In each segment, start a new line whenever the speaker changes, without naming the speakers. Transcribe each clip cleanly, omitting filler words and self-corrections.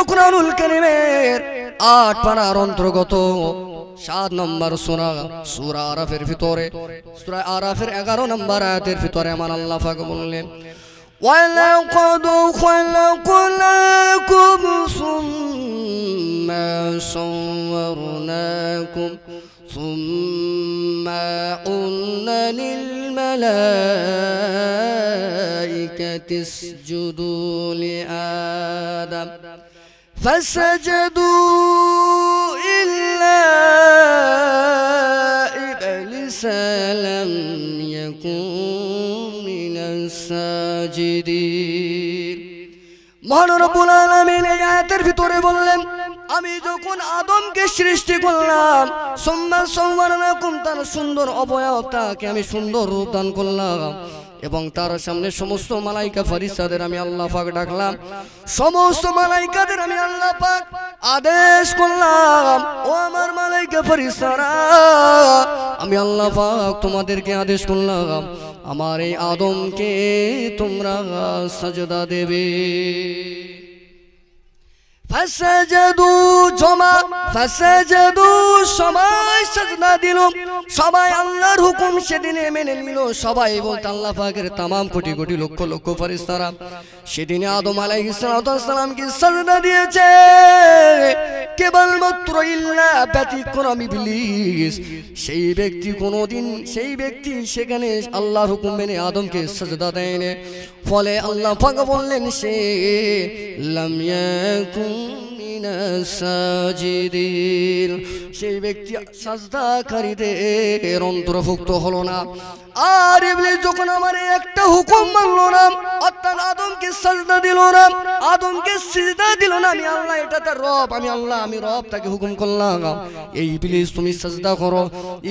কুরআনুল কারীমের 8 পারার অন্তর্গত 7 নম্বর সূরা আরাফের ভিতরে সূরা আরাফের 11 নম্বর আয়াতের ভিতরে আমার আল্লাহ পাক বললেন ওয়ালাকাদ খালাকনাকুম সুম্মা সাওয়ারনাকুম সুম্মা কুলনা লিল মালাইকাতি ইসজুদু লিআদম فسجدوا إلا إبليس لم يكن من الساجدين মহান রব্বুল আলামিন এই আয়াতের ভিতরে বললেন আমি যখন আদমকে সৃষ্টি করলাম সুম্মা সাওয়ারনাকুম তার সুন্দর অবয়বটাকে আমি সুন্দর রূপ দান করলাম এবং তার সামনে সমস্ত মালাইকা ফেরেশতাদের আমি আল্লাহ পাক ডাকলাম সমস্ত মালাইকাদের আমি আল্লাহ পাক আদেশ করলাম ও আমার মালাইকা ফেরেশতারা আমি আল্লাহ পাক তোমাদেরকে আদেশ করলাম আমার এই আদমকে তোমরা সাজদা দেবে সবাই সাজদা দিল সবাই আল্লাহর হুকুম সেদিনে মেনে নিল সবাই বলতে আল্লাহ পাকের तमाम কোটি কোটি লক্ষ লক্ষ ফেরেশতারা সেদিনে আদম আলাইহিস সালামকে সাজদা দিয়েছে কেবলমাত্র ইল্লা ব্যতিক্রম ইবলিস সেই ব্যক্তি সেখানে আল্লাহর হুকুম মেনে আদমকে সাজদা দেয়নি ফলে আল্লাহ পাক বললেন সে লাম ইয়াকুন সাজিদিন সেই ব্যক্তি সাজদাকারীদের অন্তর্ভুক্ত হলো না আর ইবলিস যখন আমার একটা হুকুম মানলো না অর্থাৎ আদমকে সাজদা দিল না আদমকে সিজদা দিল না আমি আল্লাহ এটা তার রব আমি রব তাকে হুকুম করলাম এই ইবলিস তুমি সাজদা করো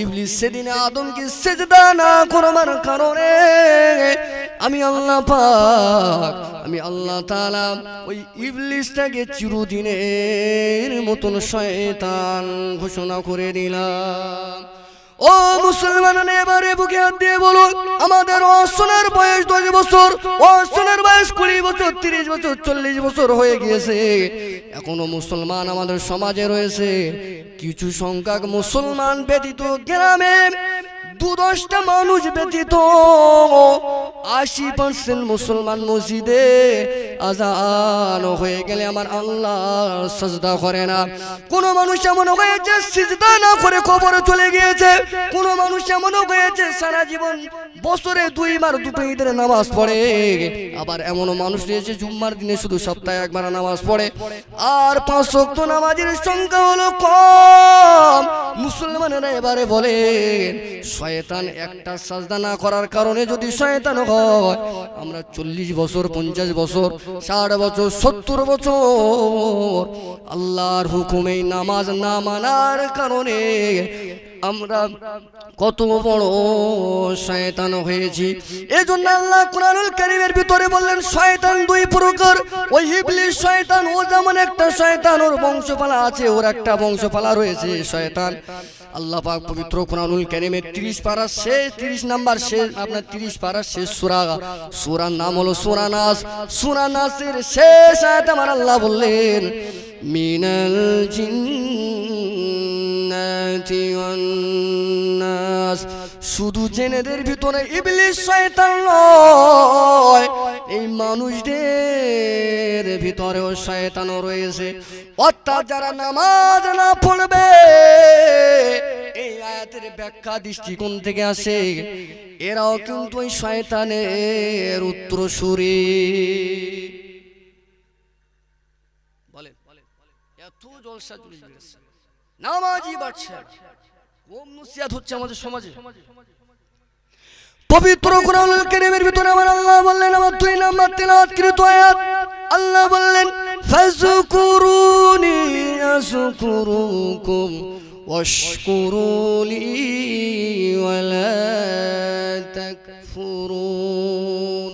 ইবলিস সেদিনে আদমকে সিজদা না করার কারণে আমি আল্লাহ পাক আমি আল্লাহ তাআলা ওই ইবলিসটাকে চিরদিনের মতন শয়তান ঘোষণা করে দিলাম ও মুসলমানরা এবারে বুকে হাত দিয়ে বলুন আমাদের ওয়াসনের বয়স 10 বছর ওয়াসনের বয়স 20 বছর 30 বছর 40 বছর হয়ে গিয়েছে এখনো মুসলমান আমাদের সমাজে রয়েছে কিছু সংখ্যক মুসলমান ব্যতীত গ্রামে 2-10টা মানুষ ব্যতীত 80% মুসলমান মসজিদে আযান হয়ে গেলে আমার আল্লাহ সাজদা করে না কোন মানুষ এমন হয়েছে সিজদা না করে কবরে চলে গিয়েছে কোন মানুষ এমন হয়েছে সারা জীবন বছরে 2 বার দুটো ঈদের নামাজ পড়ে আবার এমন মানুষ রয়েছে জুম্মার দিনে শুধু সপ্তাহে একবার নামাজ পড়ে আর 5 ওয়াক্ত নামাজের সংখ্যা হলো কম মুসলমানেরা এবারে বলেন শয়তান একটা সাজদা না করার কারণে যদি শয়তান হয় আমরা 40 বছর 50 বছর 60 বছর 70 বছর আল্লাহর হুকুমে নামাজ না মানার কারণে আমরা কত বড় শয়তান হয়েছি এজন্য আল্লাহ কুরআনুল কারীমের ভিতরে বললেন শয়তান 2 প্রকার ওই ইবলিস শয়তান ও যেমন একটা শয়তান ওর বংশপালা আছে ওর একটা বংশপালা রয়েছে শয়তান আল্লাহ পাক পবিত্র কুরআনুল কারীমের 30 পারা শেষ 30 নাম্বার শেষ আপনার 30 পারা শেষ সূরার নাম হলো সূরা নাসের শেষ আয়াতে আমার আল্লাহ বললেন মিনাল জিন্নাতি ওয়ান নাস শুধু জিনেদের ভিতরে ইবলিস শয়তান নয় এই মানুষদের ভিতরেও শয়তান রয়েছে অর্থাৎ যারা নামাজ না পড়বে এই আয়াতের ব্যাখ্যা দৃষ্টিকোণ থেকে আসে এরাও কিন্তু ওই শয়তানের উত্তরসূরি বলে এত জলসা চলে গেছে নামাজি বাড়ছে কম নসিহত হচ্ছে আমাদের সমাজে পবিত্র কুরআনুল কারীমের ভিতরে আমার আল্লাহ বললেন আমার 2 নাম্বার তেলাওয়াতকৃত আয়াত আল্লাহ বললেন ফাযকুরুনি আযকুরুকুম ওয়াশকুরুলি ওয়ালা তাকফুরুন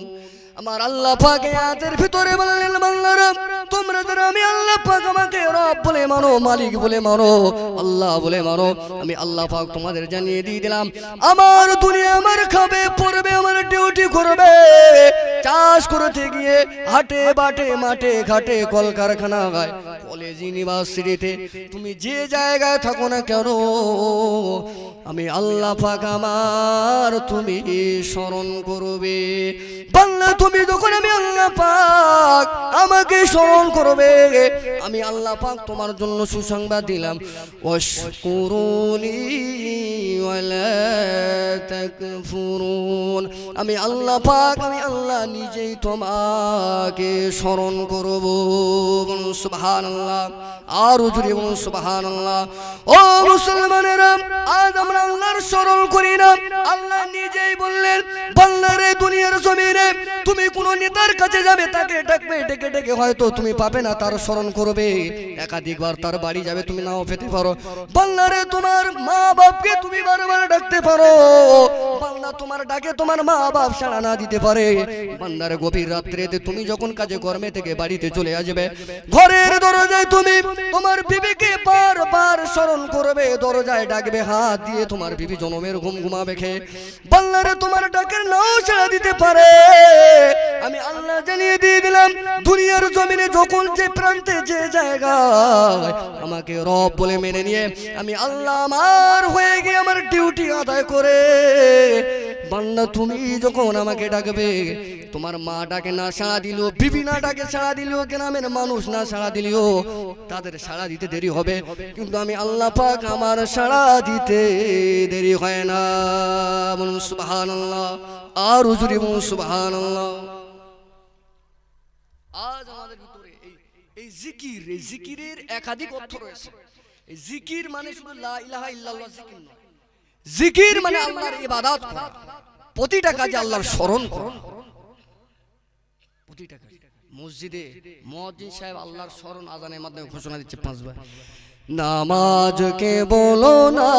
আমার আল্লাহ পাক আয়াতের ভিতরে বললেন বান্দারা তোমরা যারা আমি আল্লাহ পাক আমাকে রব বলে মানো মালিক বলে মানো আল্লাহ বলে মানো আমি আল্লাহ পাক তোমাদের জানিয়ে দিয়ে দিলাম আমার দুনিয়া আমার খাবে পড়বে আমার ডিউটি করবে চাষ করতে গিয়ে হাটে বাটে মাঠে ঘাটে কলকারখানায় কলেজ ইউনিভার্সিটিতে তুমি যে জায়গায় থাকো না কেন আমি আল্লাহ পাক আমার তুমি স্মরণ করবে বান্দা তুমি যখন আমি আল্লাহ পাক আমাকে স্মরণ করবে আমি আল্লাহ পাক তোমার জন্য সুসংবাদ দিলাম ওয়াশকুরুনি ওয়ালা তাকফুরুন আমি আল্লাহ পাক আমি আল্লাহ নিজেই তোমাকে স্মরণ করব বলুন সুবহানাল্লাহ আর জোরে বলুন সুবহানাল্লাহ ও মুসলমানেরা আজ আমরা আল্লাহর স্মরণ করি না আল্লাহ নিজেই বললেন বান্দারে দুনিয়ার জমিনে তুমি কোন নেতার কাছে যাবে তাকে ডাকবে ডেকে ডেকে হয়তো তুমি পাবে না তার স্মরণ করবে একাধিকবার তার বাড়ি যাবে তুমি নাও পেতে পারো বান্দারে তোমার মা বাপকে তুমি বারবার ডাকতে পারো বান্দা তোমার ডাকে তোমার মা বাপ সাড়া না দিতে পারে বান্দারে গভীর রাত্রিতে তুমি যখন কাজে কর্মে থেকে বাড়িতে চলে আসবে ঘরের দরজায় তুমি তোমার বিবিকে বারবার স্মরণ করবে দরজায় ডাকবে হাত দিয়ে তোমার বিবি জনমের ঘুম ঘুমাবে খেয়ে বান্দারে তোমার ডাকের নাও সাড়া দিতে পারে আমি আল্লাহ জানিয়ে দিয়ে দিলাম দুনিয়ার জমিনে যখন যে প্রান্তে যে জায়গায় আমাকে রব বলে মেনে নিয়ে আমি আল্লাহ আমার হয়ে গিয়ে আমার ডিউটি আদায় করে বান্দা তুমি যখন আমাকে ডাকবে তোমার মা ডাকে না সাড়া দিলেও বিবি না ডাকে সাড়া দিলেও গ্রামের মানুষ না সাড়া দিলেও তাদের সাড়া দিতে দেরি হবে কিন্তু আমি আল্লাহ পাক আমার সাড়া দিতে দেরি হয় না বলুন সুবহানাল্লাহ আর হুজুরি বলুন সুবহানাল্লাহ আজ আমাদের ভিতরে এই জিকির এই জিকিরের একাধিক অর্থ রয়েছে এই জিকির মানে শুধু লা ইলাহা ইল্লাল্লাহ জিকির নয় জিকির মানে আল্লাহর ইবাদত করা প্রতিটা কাজে আল্লাহর স্মরণ করা প্রতিটা কাজে মসজিদে মুয়াজ্জিন সাহেব আল্লাহর স্মরণ আযানের মাধ্যমে ঘোষণা দিচ্ছে 5 বার নামাজকে বলো না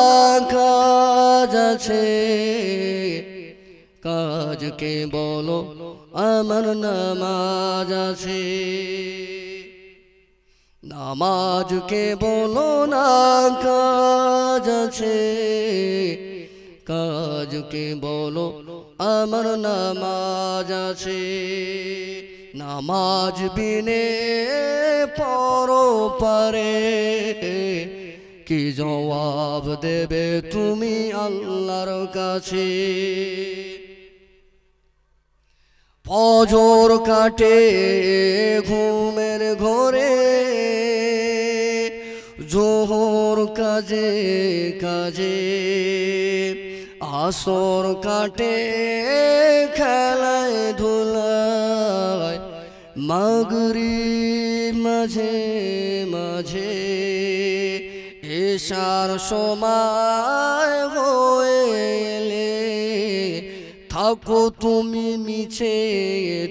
কাজ আছে কাজকে বলো আমার নামাজ আছে নামাজকে বলো না কাজ আছে কাজকে বলো আমার নামাজ আছে নামাজ বিনে পরো পারে কি জবাব দেবে তুমি আল্লাহর কাছে ফজর কাটে ঘুমের ঘরে জোহর কাজে কাজে আসর কাটে খেলায় ধুলায় মাগরিব মাঝে মাঝে এশার সময় হয়ে থাকো তুমি মিছে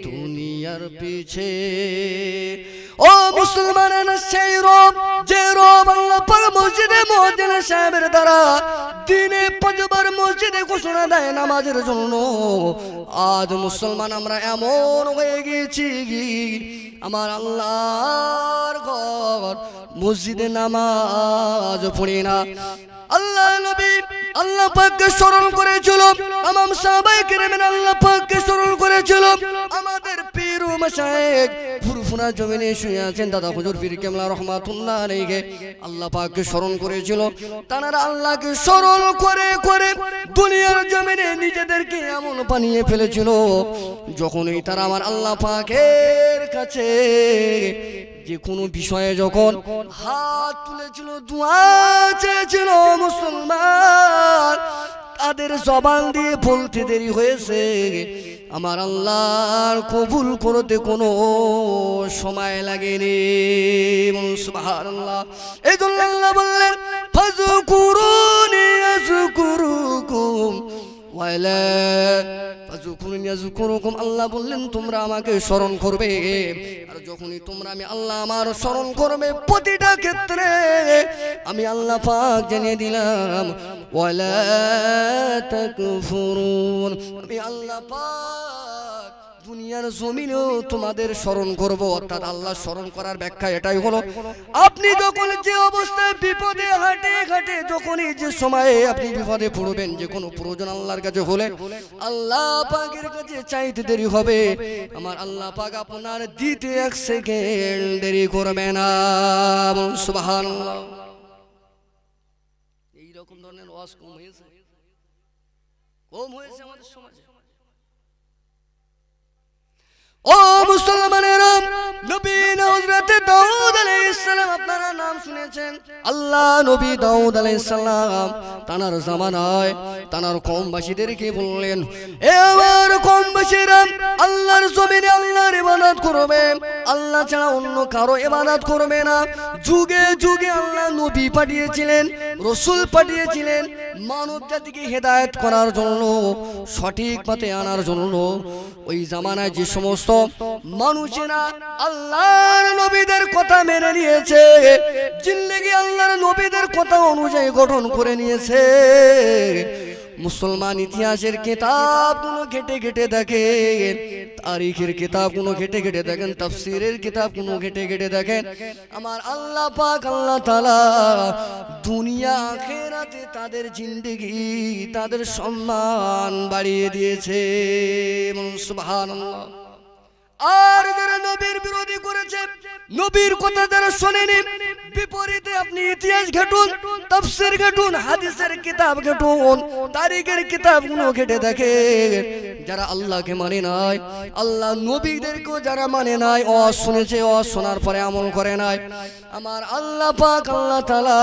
দুনিয়ার পিছে ও মুসলমানের সেই রব যে রব আল্লাহ পাক মসজিদে মুয়াজ্জিন সাহেবের দ্বারা দিনে 5 বার মসজিদে ঘোষণা দেয় নামাজের জন্য আজ মুসলমান আমরা এমন হয়ে গেছি আমার আল্লাহর ঘর মসজিদে নামাজ পড়ি না আল্লাহ নবী আল্লাহ পাককে স্মরণ করেছিল তামাম সাহাবায়ে কেরামের আল্লাহ পাককে স্মরণ করেছিল আমাদের পীর ও মাশায়েখ ফুরফুরা জমিনে শুয়ে আছেন দাদা হুজুর পীর কেবলা রাহমাতুল্লাহ আলাইহি আল্লাহ পাককে স্মরণ করেছিল তারা আল্লাহকে স্মরণ করে করে দুনিয়ার জমিনে নিজেদেরকে এমন বানিয়ে ফেলেছিল যখনই তারা আমার আল্লাহ পাকের কাছে যে কোনো বিষয়ে যখন হাত তুলেছিল দোয়া চেয়েছিল মুসলমান তাদের জবান দিয়ে বলতে দেরি হয়েছে আমার আল্লাহর কবুল করতে কোনো সময় লাগেনি সুবহানাল্লাহ এই জন্য আল্লাহ বললেন ফাযকুরুনি আযকুরুকুম ওয়ালা ফাযকুরুনি আযকুরুকুম আল্লাহ বললেন তোমরা আমাকে স্মরণ করবে আর যখনই তোমরা আমি আল্লাহ আমার স্মরণ করবে প্রতিটা ক্ষেত্রে আমি আল্লাহ পাক জানিয়ে দিলাম ওয়ালা তাকফুরুন আমি আল্লাহ পাক দুনিয়া দুনিয়ার জমিনেও তোমাদের স্মরণ করব। অর্থাৎ আল্লাহ স্মরণ করার ব্যাখ্যা এটাই হলো, আপনি যখন যে অবস্থায় বিপদে হাঁটে ঘাটে, যখনই যে সময়ে আপনি বিপদে পড়বেন, যে কোনো প্রয়োজন আল্লাহর কাছে হলে আল্লাহ পাকের কাছে চাইতে দেরি হবে, আমার আল্লাহ পাক আপনার দিতে 1 সেকেন্ড দেরি করবে না। সুবহানাল্লাহ। এইরকম ধরনের ওয়াজ কম হয়েছে আমাদের সমাজে। ও মুসলমানেরা, নবী হযরত দাউদ আলাইহিস সালাম, আপনারা নাম শুনেছেন। আল্লাহ নবী দাউদ আলাইহিস সালাম তানার জামানায় তানার কওমবাসীদেরকে বললেন, এ আমার কওমবাসীরা, আল্লাহর জমিনে আল্লাহর ইবাদত করবে, আল্লাহ ছাড়া অন্য কারো ইবাদত করবে না। যুগে যুগে আল্লাহ নবী পাঠিয়েছিলেন, রাসূল পাঠিয়েছিলেন মানব জাতিকে হেদায়েত করার জন্য, সঠিক পথে আনার জন্য। ওই জামানায় যে সমস্ত মানুষেরা আল্লাহর নবীদের কথা মেনে নিয়েছে, জিন্দেগি আল্লাহর নবীদের কথা অনুযায়ী গঠন করে নিয়েছে, মুসলমান ইতিহাসের কিতাবগুলো ঘেটে ঘেটে দেখেন, তারিখের কিতাবগুলো ঘেটে ঘেটে দেখেন, তাফসীরের কিতাবগুলো ঘেটে ঘেটে দেখেন, আমার আল্লাহ পাক আল্লাহ তাআলা দুনিয়া আখিরাতে তাদের জিন্দেগি, তাদের সম্মান বাড়িয়ে দিয়েছে। সুবহানাল্লাহ। আর যারা নবীর বিরোধী করেছে, নবীর কথা যারা শোনেনি, বিপরীতে আপনি ইতিহাস ঘাটুন, তাফসীর ঘাটুন, হাদিসের কিতাব ঘাটুন, তারিখের কিতাবগুলো ঘেটে দেখেন, যারা আল্লাহকে মানে নাই, আল্লাহ নবীদেরকেও যারা মানে নাই, ওয়াজ শুনেছে, ওয়াজ শোনার পরে আমল করে নাই, আমার আল্লাহ পাক আল্লাহ তাআলা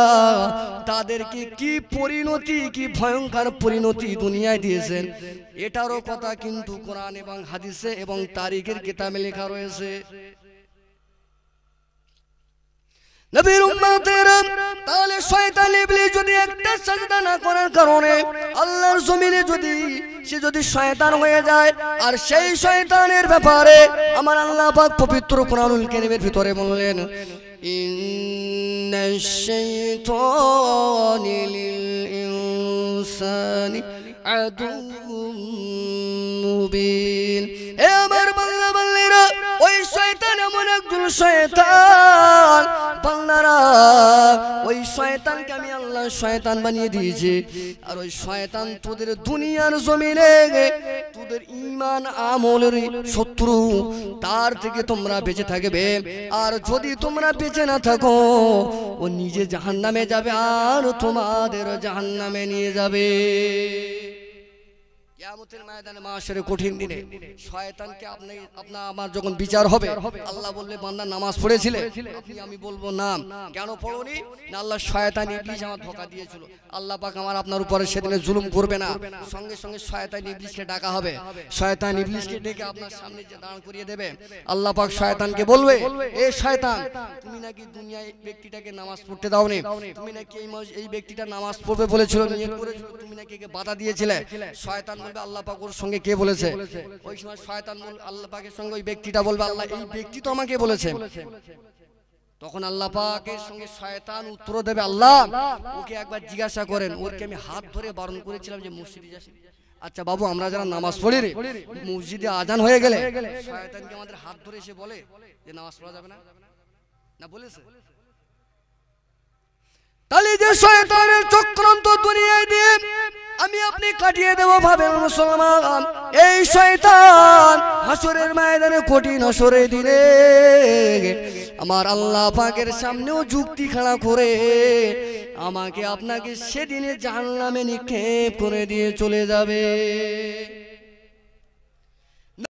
তাদেরকে কি পরিণতি, কি ভয়ঙ্কর পরিণতি দুনিয়ায় দিয়েছেন, এটারও কথা কিন্তু কোরআন এবং হাদিসে এবং তারিখের কিতাবে লেখা রয়েছে। নবীর উম্মতেরা, তাহলে শয়তান ইবলিস যদি একটা সাজদা না করার কারণে আল্লাহর জমিনে যদি শয়তান হয়ে যায়, আর সেই শয়তানের ব্যাপারে আমার আল্লাহ পাক পবিত্র কোরআনুল কারীমের ভিতরে বললেন, ইন্নাশ শাইতানা লিল ইনসানি আদুউম মুবিন। এ আমার বান্দা বান্দীরা, ওই শয়তান এমন একজন শয়তান, বান্দারা, ওই শয়তানকে আমি আল্লাহ শয়তান বানিয়ে দিয়েছি। আর ওই শয়তান তোদের দুনিয়ার জমিনে তোদের ঈমান আমলের শত্রু, তার থেকে তোমরা বেঁচে থাকবে। আর যদি তোমরা বেঁচে না থাকো, ও নিজে জাহান্নামে যাবে আর তোমাদের জাহান্নামে নিয়ে যাবে। কিয়ামতের ময়দানে, মাশারে কঠিন দিনে শয়তানকে আমার যখন বিচার হবে, আল্লাহ বলবে, বান্দা নামাজ পড়েছিলে? আমি বলবো না। কেন পড়োনি? না, আল্লাহ শয়তান ইবলিস আমার ধোঁকা দিয়েছিল। আল্লাহ পাক আমার আপনার উপরে সেদিনে জুলুম করবে না, সঙ্গে সঙ্গে শয়তান ইবলিসকে ডাকা হবে, শয়তান ইবলিসকে ডেকে আপনার সামনে যে দাঁড় করিয়ে দেবে। আল্লাহ পাক শয়তানকে বলবে, এ শয়তান, তুমি নাকি দুনিয়ায় ব্যক্তিটাকে নামাজ পড়তে দাওনি, তুমি নাকি এই ব্যক্তিটা নামাজ পড়বে বলেছিল, নিয়ত করেছিল, তুমি নাকি একে বাধা দিয়েছিলে। শয়তান বলবে, আল্লাহ পাক ওর সঙ্গে কে বলেছে? ওই সময় শয়তান আল্লাহ পাকের সঙ্গে ওই ব্যক্তিটা বলবে, আল্লাহ এই ব্যক্তি তো আমাকে বলেছে। তখন আল্লাহ পাকের সঙ্গে শয়তান উত্তর দেবে, আল্লাহ ওকে একবার জিজ্ঞাসা করেন, ওরকে আমি হাত ধরে বারণ করেছিলাম যে মসজিদে যাস। আচ্ছা বাবু, আমরা যারা নামাজ পড়ি রে, মসজিদে আজান হয়ে গেলে শয়তানকে আমাদের হাত ধরে এসে বলে যে নামাজ পড়া যাবে না, না বলেছে? তাহলে যে শয়তানের চক্রান্ত দুনিয়ায় দিয়ে আমি আপনি কাটিয়ে দেব ভাবেন মুসলমান, এই শয়তান হাসরের ময়দানে, কঠিন হাসরের দিনে আমার আল্লাহ পাকের সামনেও যুক্তি খাড়া করে আমাকে আপনাকে সেদিনে জাহান্নামে নিক্ষেপ করে দিয়ে চলে যাবে।